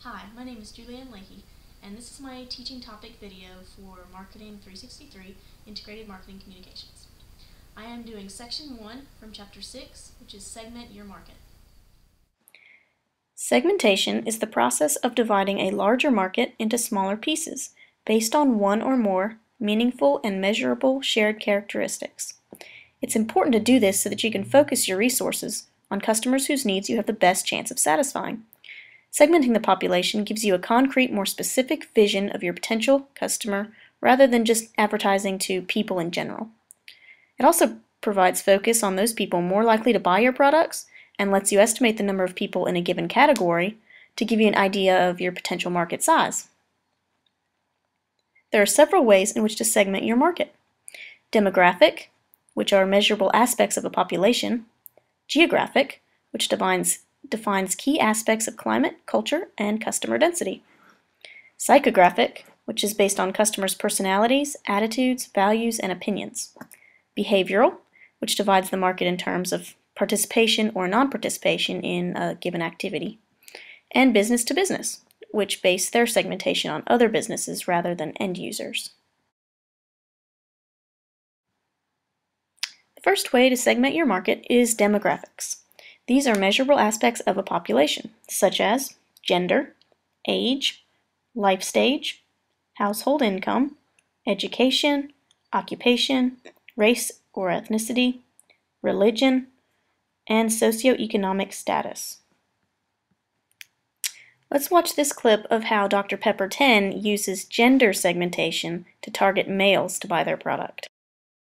Hi, my name is Julianne Leahy, and this is my teaching topic video for Marketing 363 Integrated Marketing Communications. I am doing section 1 from chapter 6, which is Segment Your Market. Segmentation is the process of dividing a larger market into smaller pieces based on one or more meaningful and measurable shared characteristics. It's important to do this so that you can focus your resources on customers whose needs you have the best chance of satisfying. Segmenting the population gives you a concrete, more specific vision of your potential customer rather than just advertising to people in general. It also provides focus on those people more likely to buy your products and lets you estimate the number of people in a given category to give you an idea of your potential market size. There are several ways in which to segment your market. Demographic, which are measurable aspects of a population. Geographic, which defines key aspects of climate, culture, and customer density. Psychographic, which is based on customers' personalities, attitudes, values, and opinions. Behavioral, which divides the market in terms of participation or non-participation in a given activity. And business to business, which base their segmentation on other businesses rather than end users. The first way to segment your market is demographics. These are measurable aspects of a population, such as gender, age, life stage, household income, education, occupation, race or ethnicity, religion, and socioeconomic status. Let's watch this clip of how Dr. Pepper 10 uses gender segmentation to target males to buy their product.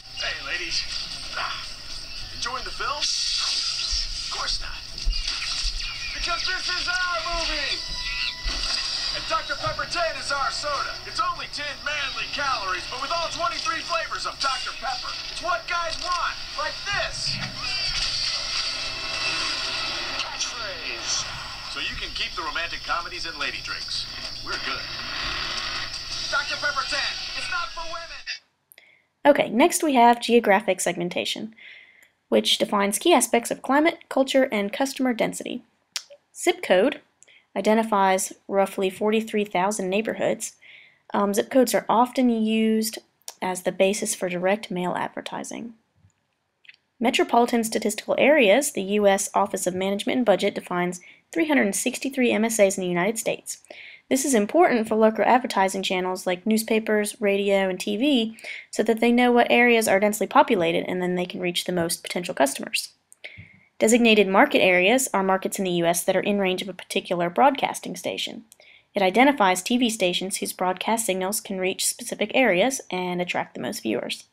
Hey, ladies. Enjoying the film? Of course not. Because this is our movie! And Dr. Pepper 10 is our soda. It's only 10 manly calories, but with all 23 flavors of Dr. Pepper. It's what guys want, like this. Catchphrase. So you can keep the romantic comedies and lady drinks. We're good. Dr. Pepper 10, it's not for women. Okay, next we have geographic segmentation, which defines key aspects of climate, culture, and customer density. Zip code identifies roughly 43,000 neighborhoods. Zip codes are often used as the basis for direct mail advertising. Metropolitan Statistical Areas, the U.S. Office of Management and Budget, defines 363 MSAs in the United States. This is important for local advertising channels like newspapers, radio, and TV so that they know what areas are densely populated and then they can reach the most potential customers. Designated market areas are markets in the U.S. that are in range of a particular broadcasting station. It identifies TV stations whose broadcast signals can reach specific areas and attract the most viewers.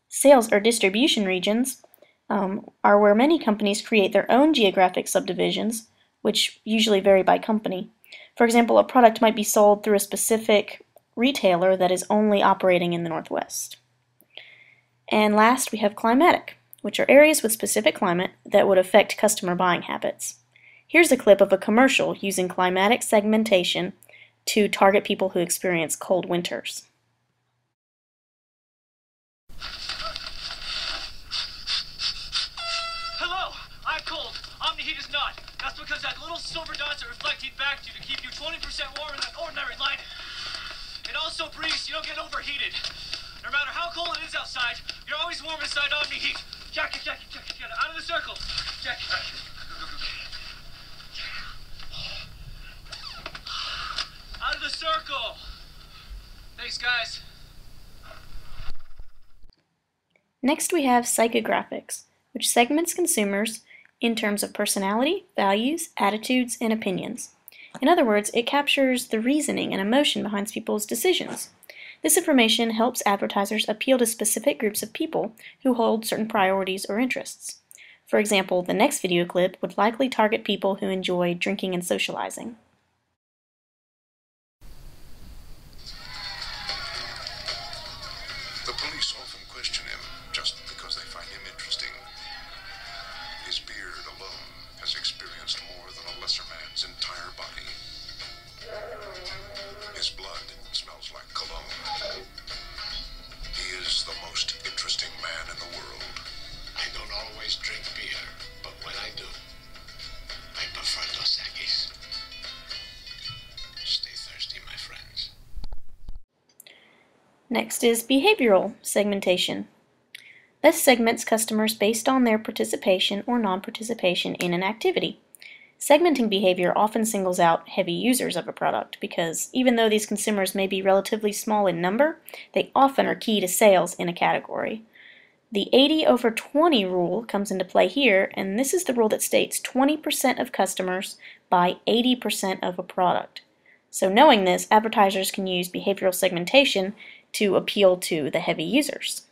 Sales or distribution regions are where many companies create their own geographic subdivisions, which usually vary by company. For example, a product might be sold through a specific retailer that is only operating in the Northwest. And last, we have climatic, which are areas with specific climate that would affect customer buying habits. Here's a clip of a commercial using climatic segmentation to target people who experience cold winters. Hello, I'm cold. Omni-Heat is not. That's because that little silver dots that reflect heat back to you to keep you 20% warmer than ordinary light. It also breathes so you don't get overheated. No matter how cold it is outside, you're always warm inside Omni-Heat. Jacket, out of the circle. Jacket. Out of the circle. Thanks, guys. Next we have psychographics, which segments consumers in terms of personality, values, attitudes, and opinions. In other words, it captures the reasoning and emotion behind people's decisions. This information helps advertisers appeal to specific groups of people who hold certain priorities or interests. For example, the next video clip would likely target people who enjoy drinking and socializing. The police often question him just because they find him interesting. His beard alone has experienced more than a lesser man's entire body. His blood smells like cologne. He is the most interesting man in the world. I don't always drink beer, but when I do, I prefer Dos Equis. Next is behavioral segmentation. This segments customers based on their participation or non-participation in an activity. Segmenting behavior often singles out heavy users of a product because even though these consumers may be relatively small in number, they often are key to sales in a category. The 80/20 rule comes into play here, and this is the rule that states 20% of customers buy 80% of a product. So knowing this, advertisers can use behavioral segmentation to appeal to the heavy users.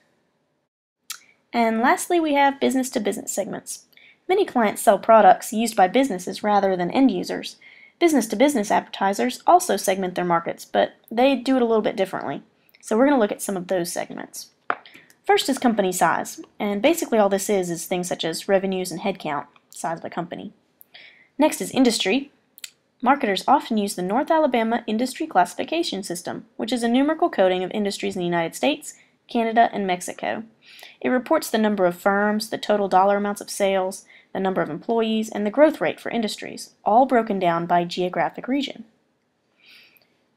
And lastly, we have business-to-business segments. Many clients sell products used by businesses rather than end users. Business-to-business advertisers also segment their markets, but they do it a little bit differently. So we're going to look at some of those segments. First is company size, and basically all this is things such as revenues and headcount, size of a company. Next is industry. Marketers often use the North Alabama Industry Classification System, which is a numerical coding of industries in the United States, Canada, and Mexico. It reports the number of firms, the total dollar amounts of sales, the number of employees, and the growth rate for industries, all broken down by geographic region.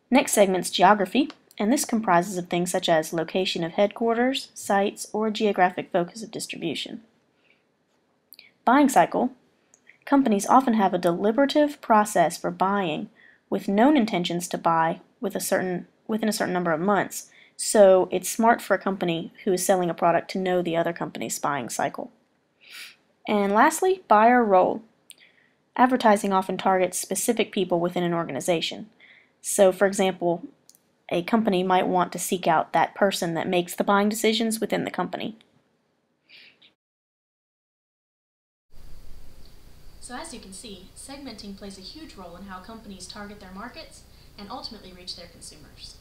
Next segment's geography, and this comprises of things such as location of headquarters, sites, or geographic focus of distribution. Buying cycle. Companies often have a deliberative process for buying with known intentions to buy within a certain number of months, so it's smart for a company who is selling a product to know the other company's buying cycle. And lastly, buyer role. Advertising often targets specific people within an organization. So for example, a company might want to seek out that person that makes the buying decisions within the company. So as you can see, segmenting plays a huge role in how companies target their markets and ultimately reach their consumers.